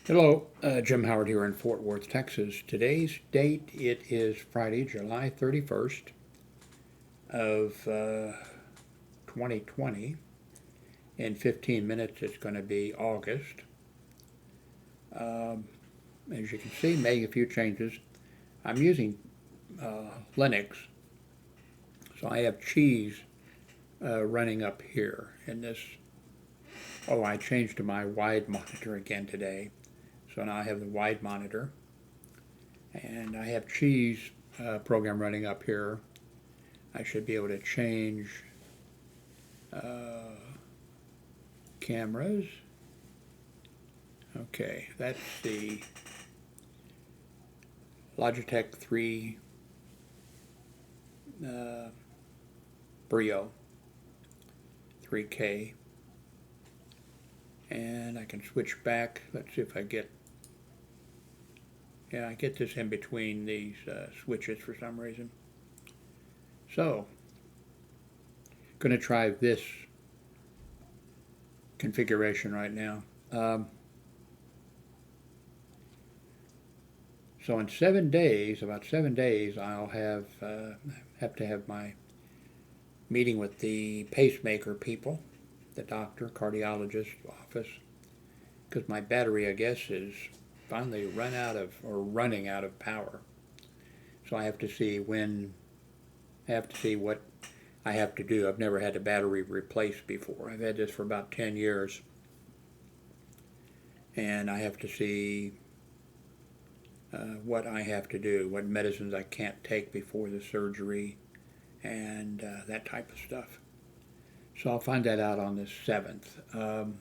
Hello, Jim Howard here in Fort Worth, Texas. Today's date, it is Friday, July 31st of 2020. In 15 minutes, it's going to be August. Um, as you can see, making a few changes. I'm using Linux, so I have cheese running up here in this. Oh, I changed to my wide monitor again today. So now I have the wide monitor. And I have cheese program running up here. I should be able to change cameras. Okay, that's the Logitech 3 Brio 3K. And I can switch back. Let's see if I get, yeah, I get this in between these switches for some reason. So, going to try this configuration right now. So in 7 days, about 7 days, I'll have to have my meeting with the pacemaker people, the doctor, cardiologist office, because my battery, I guess, is finally running out of power. So I have to see what I have to do. I've never had a battery replaced before. I've had this for about 10 years. And I have to see what I have to do, what medicines I can't take before the surgery, and that type of stuff. So I'll find that out on the 7th.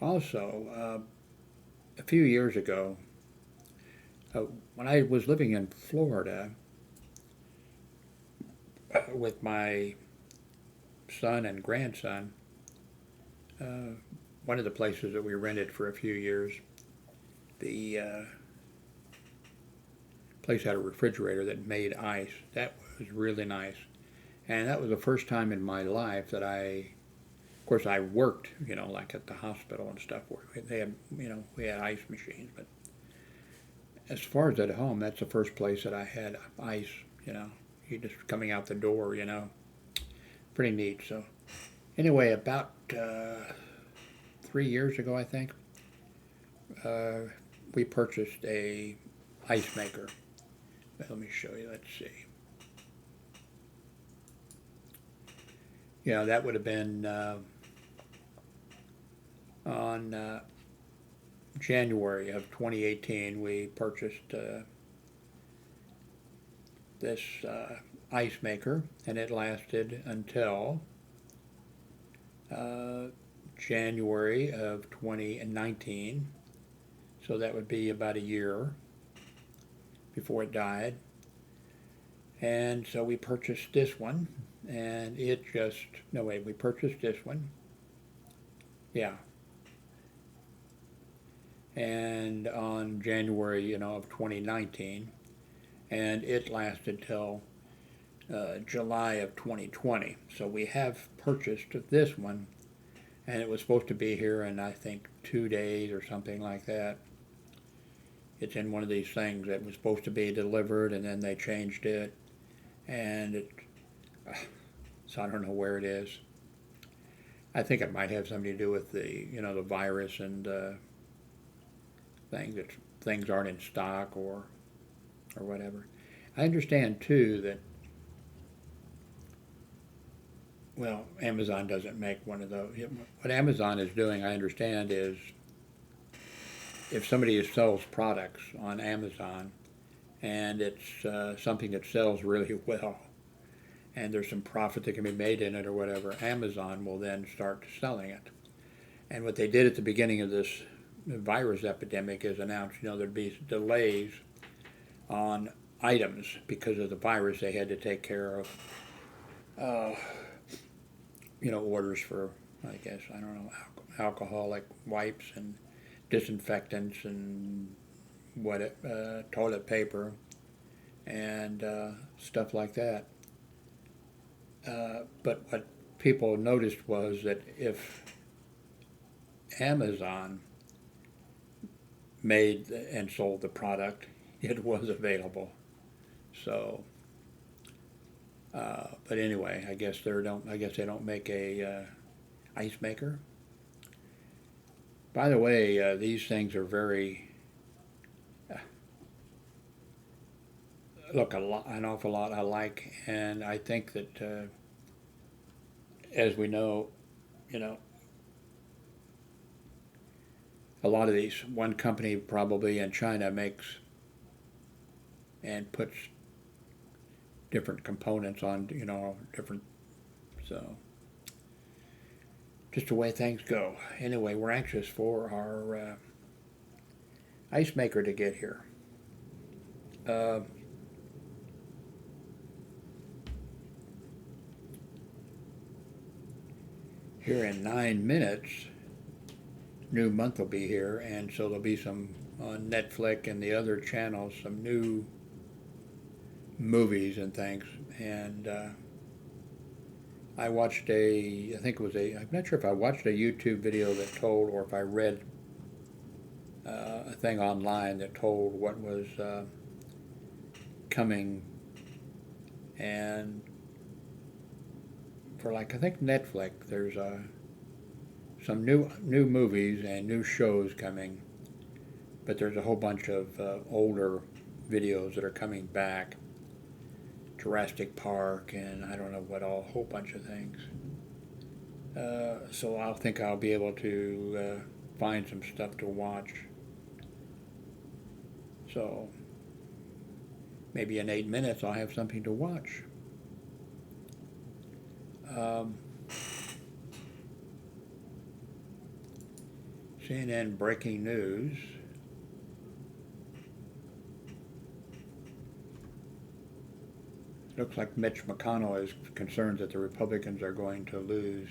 Also, a few years ago, when I was living in Florida with my son and grandson, one of the places that we rented for a few years, the place had a refrigerator that made ice. That was really nice. And that was the first time in my life that of course I worked, like at the hospital and stuff where they had, we had ice machines. But as far as at home, that's the first place that I had ice, you just coming out the door, pretty neat. So anyway, about 3 years ago, I think, we purchased a ice maker. Let me show you. Let's see. That would have been on January of 2018. We purchased this ice maker, and it lasted until January of 2019. So that would be about a year before it died. And so we purchased this one, and we purchased this one. Yeah. And on January, of 2019, and it lasted till July of 2020. So we have purchased this one, and it was supposed to be here in, I think, 2 days or something like that. It's in one of these things that was supposed to be delivered, and then they changed it, and so I don't know where it is. I think it might have something to do with the virus and things aren't in stock or whatever. I understand too that, well, Amazon doesn't make one of those. What Amazon is doing, I understand, is if somebody sells products on Amazon and it's something that sells really well and there's some profit that can be made in it or whatever, Amazon will then start selling it. And what they did at the beginning of this virus epidemic is announce, there'd be delays on items because of the virus. They had to take care of, orders for, I guess, I don't know, alcoholic wipes and disinfectants and toilet paper and stuff like that. But what people noticed was that if Amazon made and sold the product, it was available. So, but anyway, I guess they don't make a ice maker. By the way, these things are very look an awful lot alike, and I think that as we know, you know, a lot of these, one company probably in China makes and puts different components on, different, so just the way things go. Anyway, we're anxious for our ice maker to get here. Here in 9 minutes, new month will be here, and so there'll be some on Netflix and the other channels, some new movies and things. And I watched I'm not sure if I watched a YouTube video that told, or if I read a thing online that told what was coming. And for I think Netflix, there's some new movies and new shows coming, but there's a whole bunch of older videos that are coming back. Jurassic Park and I don't know what all, a whole bunch of things. So I think I'll be able to find some stuff to watch. So maybe in 8 minutes I'll have something to watch. CNN breaking news. Looks like Mitch McConnell is concerned that the Republicans are going to lose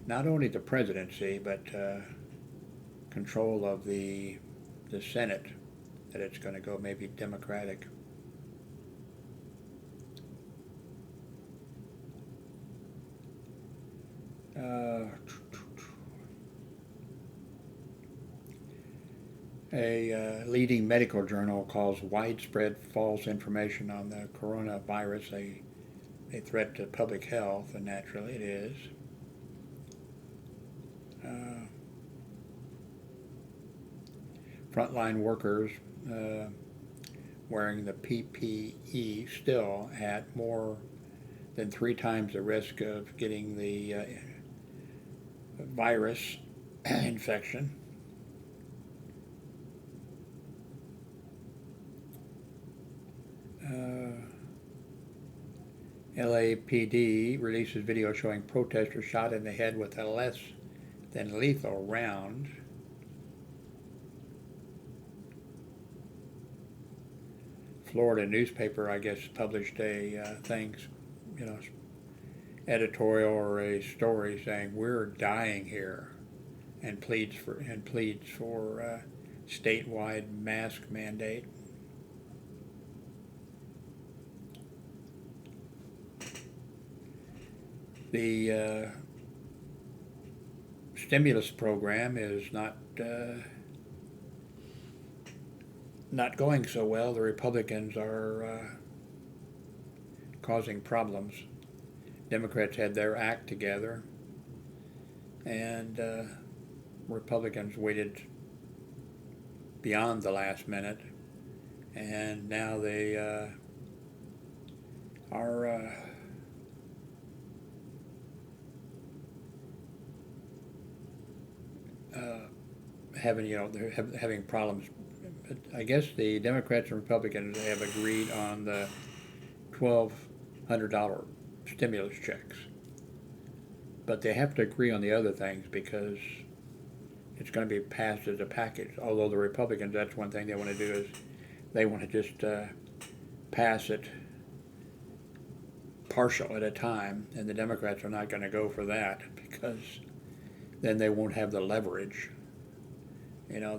not only the presidency, but control of the Senate, that it's going to go maybe Democratic. A leading medical journal calls widespread false information on the coronavirus a threat to public health, and naturally it is. Frontline workers wearing the PPE still at more than 3 times the risk of getting the virus infection. LAPD releases video showing protesters shot in the head with a less than lethal round. Florida newspaper, I guess, published a editorial or a story saying we're dying here, and pleads for statewide mask mandate. The stimulus program is not going so well. The Republicans are causing problems. Democrats had their act together, and Republicans waited beyond the last minute, and now they are having problems. But I guess the Democrats and Republicans have agreed on the $1,200 stimulus checks, but they have to agree on the other things because it's going to be passed as a package. Although the Republicans, that's one thing they want to do, is they want to just pass it partial at a time, and the Democrats are not going to go for that because then they won't have the leverage,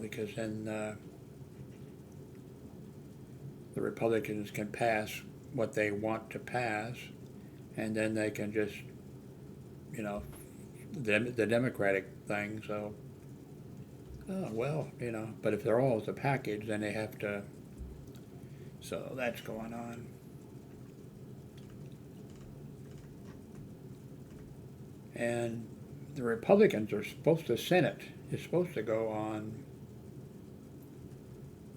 because then the Republicans can pass what they want to pass, and then they can just, the Democratic thing. So Oh, well, but if they're all as a package, then they have to, so that's going on. And the Republicans are supposed to, Senate is supposed to go on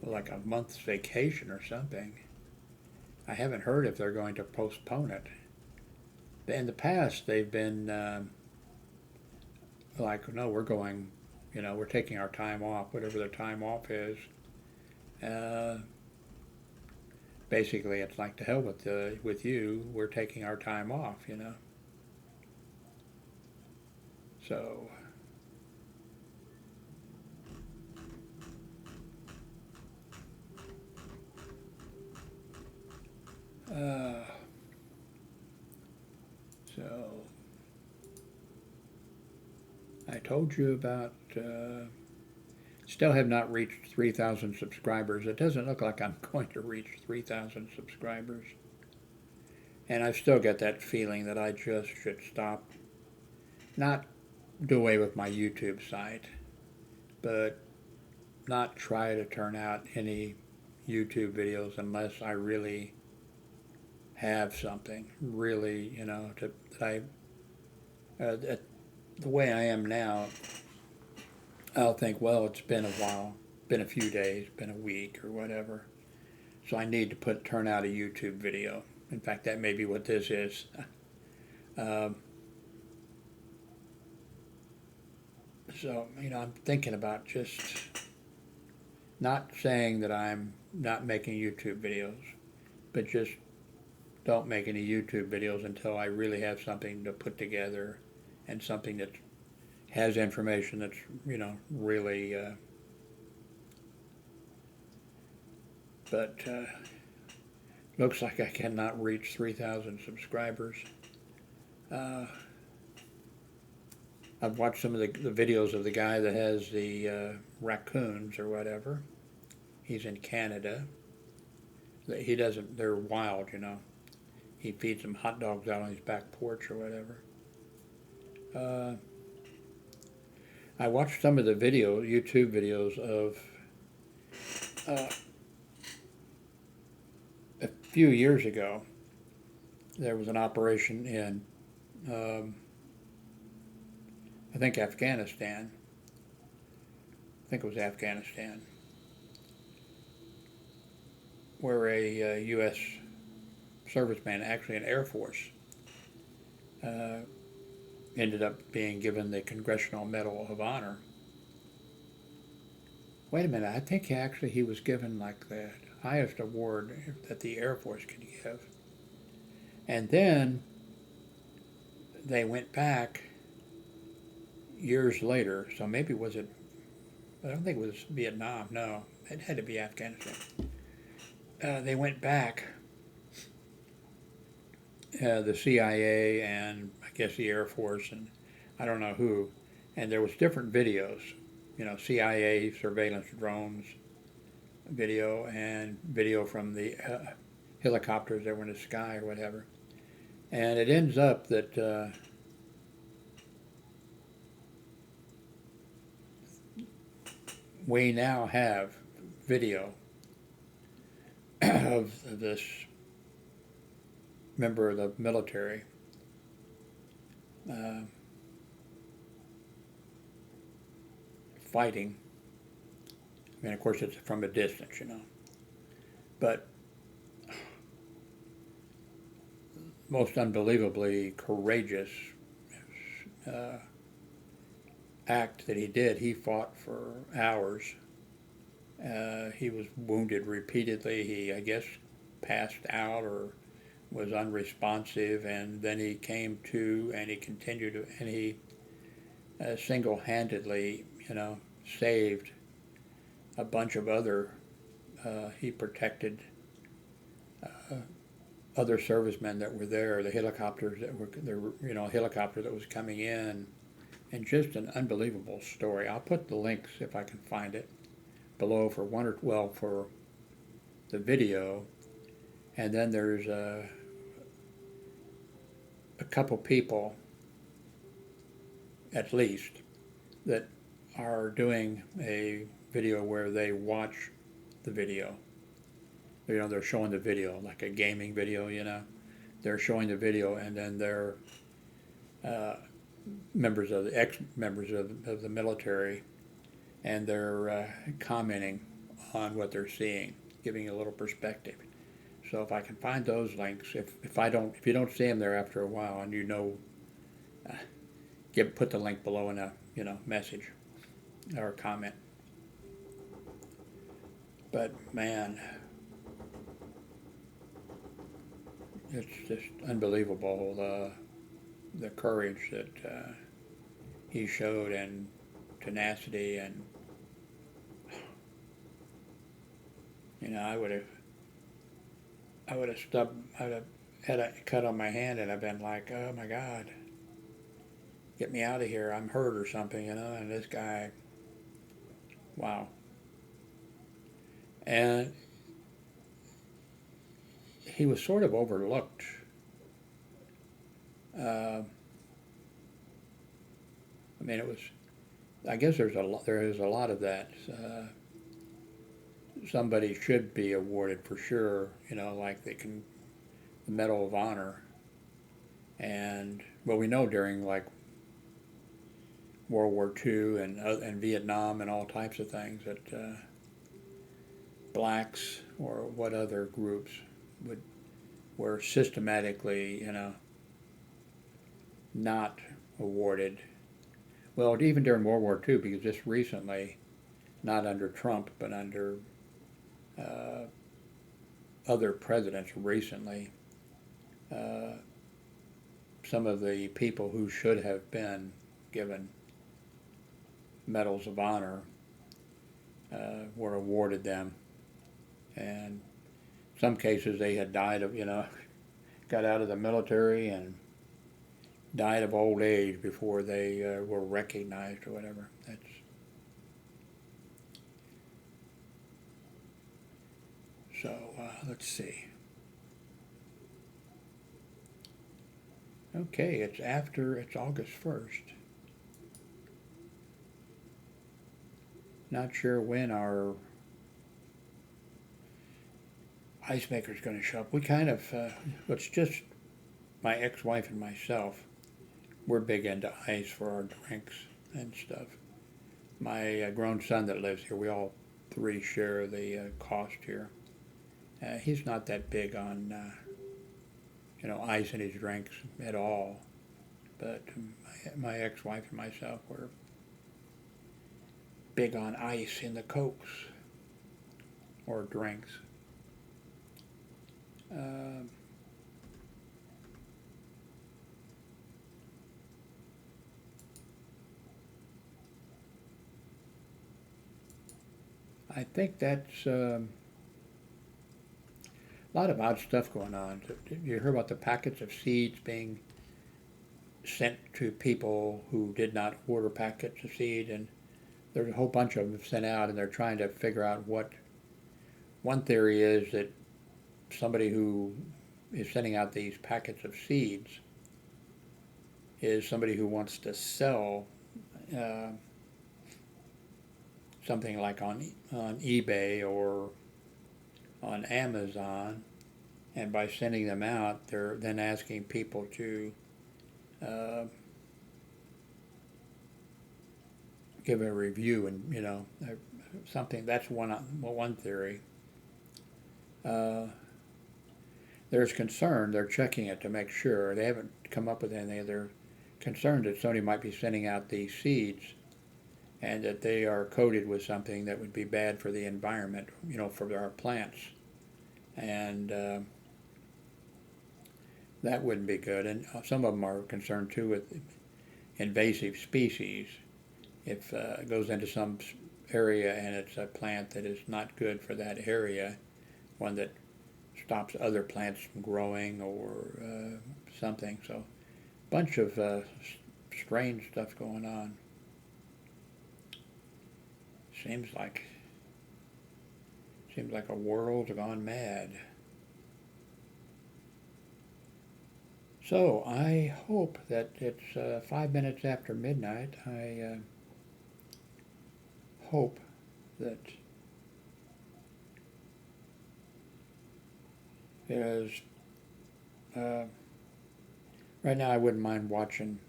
like a month's vacation or something. I haven't heard if they're going to postpone it. In the past, they've been like, no, we're going, we're taking our time off, whatever their time off is. Uh, Basically, it's like, to hell with you, we're taking our time off. So, uh, so I told you about. Still have not reached 3,000 subscribers. It doesn't look like I'm going to reach 3,000 subscribers. And I still get that feeling that I just should stop, not do away with my YouTube site, but not try to turn out any YouTube videos unless I really have something, really, that that the way I am now, I'll think, well, it's been a while, been a few days, been a week or whatever. So I need to turn out a YouTube video. In fact, that may be what this is. um, so, I'm thinking about just not saying that I'm not making YouTube videos, but just don't make any YouTube videos until I really have something to put together and something that has information that's, really, but looks like I cannot reach 3,000 subscribers. I've watched some of the videos of the guy that has the raccoons or whatever. He's in Canada. He doesn't, they're wild. He feeds them hot dogs out on his back porch or whatever. I watched some of the YouTube videos of uh, a few years ago. There was an operation in, I think, Afghanistan. I think it was Afghanistan, where a U.S. serviceman, actually an Air Force, uh, ended up being given the Congressional Medal of Honor. Wait a minute, I think he was given like the highest award that the Air Force could give. And then they went back years later, so maybe I don't think it was Vietnam, no, it had to be Afghanistan. They went back, the CIA and I guess the Air Force and I don't know who, and there was different videos, CIA surveillance drones video and video from the helicopters that were in the sky or whatever. And it ends up that we now have video of this member of the military fighting. I mean, of course, it's from a distance, but most unbelievably courageous act that he did. He fought for hours. He was wounded repeatedly. He, I guess, passed out or was unresponsive, and then he came to, and he continued to, and he single-handedly, saved a bunch of other. He protected other servicemen that were there. The helicopters that were there, helicopter that was coming in, and just an unbelievable story. I'll put the links if I can find it below for for the video, and then there's a couple people, at least, that are doing a video where they watch the video. You know, they're showing the video, like a gaming video, you know. They're showing the video, and then they're uh, members of the ex-members of the military, and they're commenting on what they're seeing, giving a little perspective. So if I can find those links, if you don't see them there after a while, and you know, put the link below in a message or comment. But man, it's just unbelievable the courage that he showed, and tenacity, and you know, I would have had a cut on my hand, and I've been like, oh my God, get me out of here, I'm hurt or something, you know. And this guy, wow. And he was sort of overlooked. I mean, it was. I guess there is a lot of that. Somebody should be awarded for sure. You know, like the Medal of Honor. And well, we know during like World War II and Vietnam and all types of things that blacks or what other groups were systematically, you know, not awarded. Well, even during World War II, because just recently, not under Trump, but under other presidents recently, some of the people who should have been given medals of honor were awarded them. And in some cases they had died of, you know, got out of the military and died of old age before they were recognized or whatever. So let's see. Okay, it's August 1st. Not sure when our ice maker is going to show up. We kind of, it's just my ex-wife and myself. We're big into ice for our drinks and stuff. My grown son that lives here, we all three share the cost here. He's not that big on, you know, ice in his drinks at all. But my ex-wife and myself were big on ice in the Cokes or drinks. I think that's a lot of odd stuff going on. Did you hear about the packets of seeds being sent to people who did not order packets of seed? And there's a whole bunch of them sent out, and they're trying to figure out what. One theory is that somebody who is sending out these packets of seeds is somebody who wants to sell something like on eBay or on Amazon, and by sending them out, they're then asking people to give a review, and you know, something. That's one theory. There's concern. They're checking it to make sure. They haven't come up with anything. They're concerned that somebody might be sending out these seeds, and that they are coated with something that would be bad for the environment, you know, for our plants. And that wouldn't be good. And some of them are concerned too with invasive species. If it goes into some area and it's a plant that is not good for that area, one that stops other plants from growing or something. So a bunch of strange stuff going on. Seems like a world gone mad. So I hope that it's 5 minutes after midnight. I hope that is, right now I wouldn't mind watching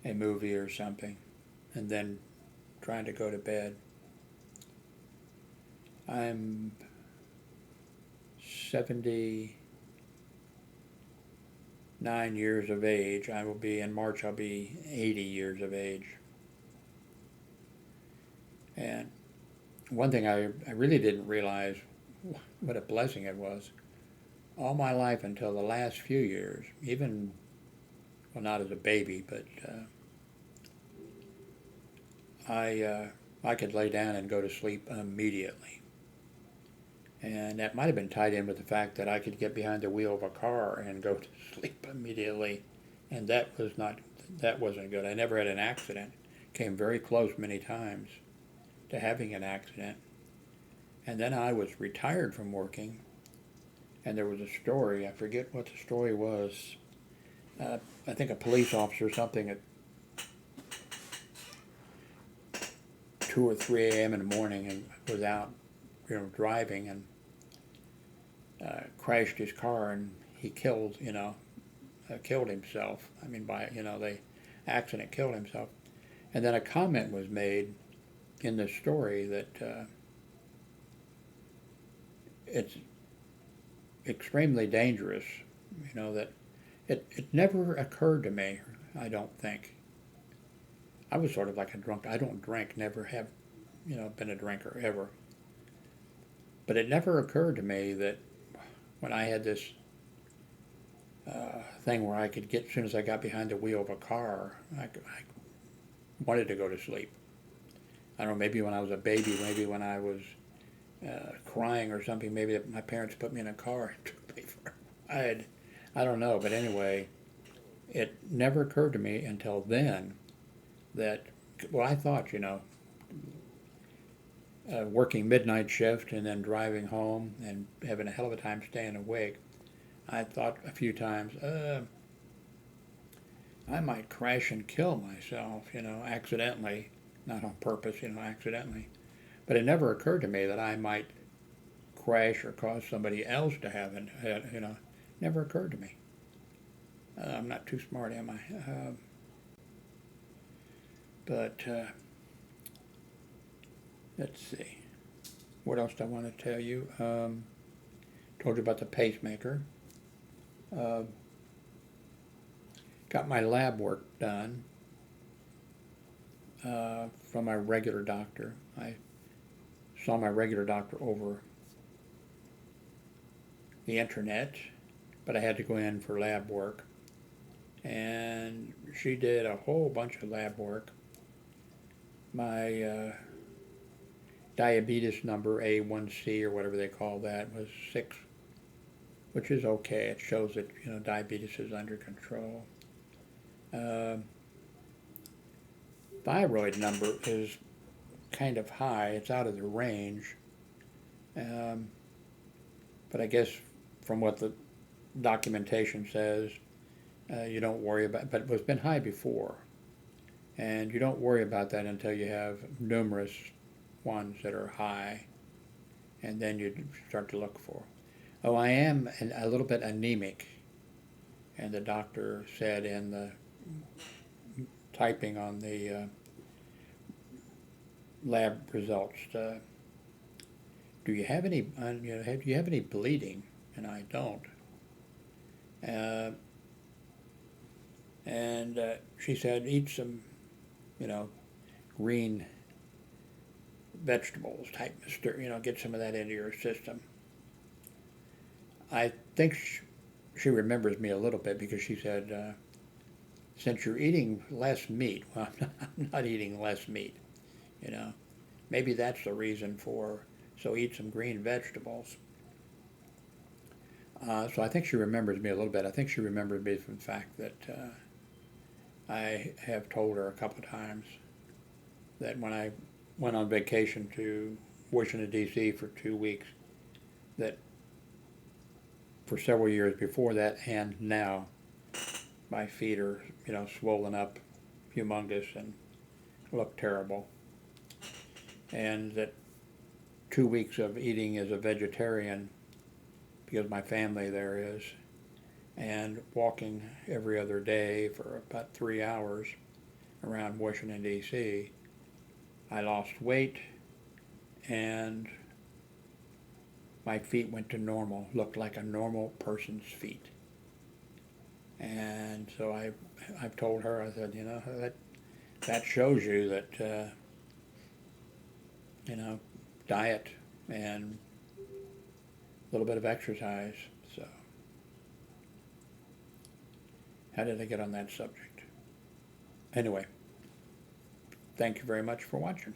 a movie or something and then trying to go to bed. I'm 79 years of age. I will be, in March, I'll be 80 years of age. And one thing I really didn't realize what a blessing it was. All my life until the last few years, even, well, not as a baby, but I could lay down and go to sleep immediately. And that might have been tied in with the fact that I could get behind the wheel of a car and go to sleep immediately. And that wasn't good. I never had an accident. Came very close many times to having an accident. And then I was retired from working, and there was a story, I forget what the story was. I think a police officer or something at 2 or 3 a.m. in the morning and was out, driving, and crashed his car, and he killed himself. I mean, the accident killed himself. And then a comment was made in the story that it's extremely dangerous, that it never occurred to me, I don't think. I was sort of like a drunk. I don't drink, never have, been a drinker ever. But it never occurred to me that when I had this thing where I could get, as soon as I got behind the wheel of a car, I wanted to go to sleep. I don't know, maybe when I was a baby, maybe when I was crying or something, maybe my parents put me in a car and took me for a ride. I don't know, but anyway, it never occurred to me until then that, well, I thought, working midnight shift and then driving home and having a hell of a time staying awake, I thought a few times, I might crash and kill myself, accidentally, not on purpose, accidentally. But it never occurred to me that I might crash or cause somebody else to have it, never occurred to me. I'm not too smart, am I? But let's see. What else do I want to tell you? Told you about the pacemaker. Got my lab work done from my regular doctor. I saw my regular doctor over the internet, but I had to go in for lab work. And she did a whole bunch of lab work. My diabetes number, A1C or whatever they call that, was 6, which is okay. It shows that, diabetes is under control. Thyroid number is kind of high. It's out of the range. But I guess from what the documentation says, you don't worry about, but it's been high before. And you don't worry about that until you have numerous ones that are high. And then you start to look for, oh, I am a little bit anemic. And the doctor said in the typing on the lab results, do you have any, do you have any bleeding? And I don't. And she said, eat some, green vegetables type, get some of that into your system. I think she remembers me a little bit because she said, since you're eating less meat, well, I'm not eating less meat, maybe that's the reason so eat some green vegetables. So I think she remembers me a little bit. I think she remembers me from the fact that I have told her a couple of times that when I went on vacation to Washington, D.C. for 2 weeks, that for several years before that and now, my feet are, swollen up, humongous, and look terrible. and that 2 weeks of eating as a vegetarian, because my family there is, and walking every other day for about 3 hours around Washington, D.C., I lost weight and my feet went to normal, looked like a normal person's feet. And so I've told her, I said, that shows you that, diet and a little bit of exercise. So, how did I get on that subject? Anyway, thank you very much for watching.